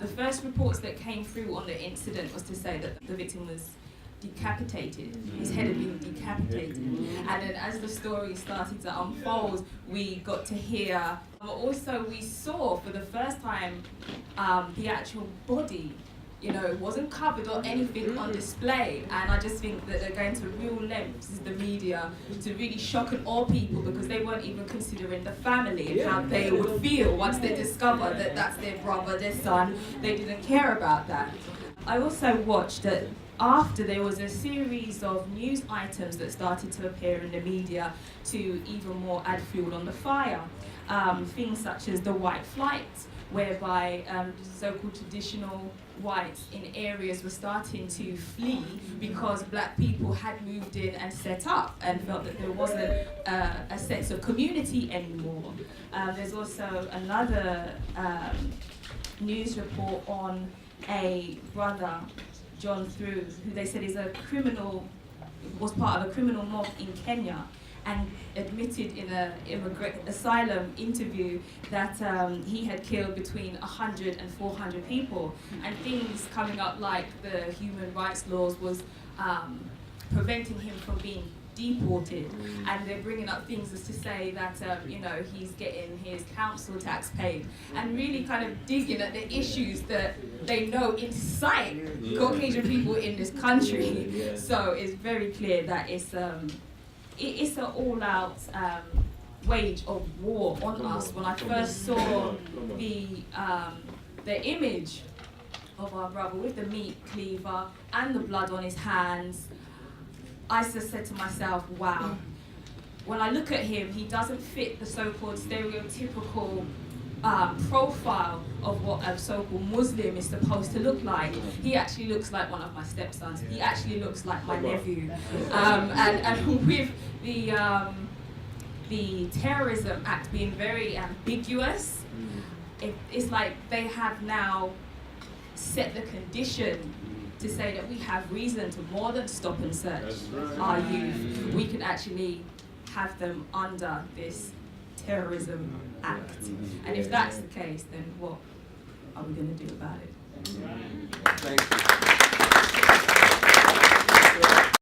The first reports that came through on the incident was to say that the victim was decapitated. His head had been decapitated. And then as the story started to unfold, we got to hear, also we saw for the first time the actual body. You know, it wasn't covered or anything on display, and I just think that they're going to real lengths, the media, to really shock and awe people, because they weren't even considering the family and how they would feel once they discover that that's their brother, their son. They didn't care about that. I also watched that after there was a series of news items that started to appear in the media to even more add fuel on the fire. Things such as the white flight, whereby so-called traditional whites in areas were starting to flee because black people had moved in and set up and felt that there wasn't a sense of community anymore. There's also another news report on a brother, John Through, who they said is was part of a criminal mob in Kenya, and admitted in an asylum interview that he had killed between 100 and 400 people. And things coming up like the human rights laws was preventing him from being deported. And they're bringing up things as to say that he's getting his council tax paid, and really kind of digging at the issues that they know incite Caucasian people in this country. So it's very clear that it's an all-out wage of war on us. When I first saw the image of our brother with the meat cleaver and the blood on his hands, I just said to myself, wow. When I look at him, he doesn't fit the so-called stereotypical profile of what a so-called Muslim is supposed to look like. He actually looks like one of my stepsons. He actually looks like my nephew. And with the Terrorism Act being very ambiguous, it's like they have now set the condition to say that we have reason to more than stop and search our youth. We can actually have them under this Terrorism Act. And if that's the case, then what are we going to do about it? Thank you.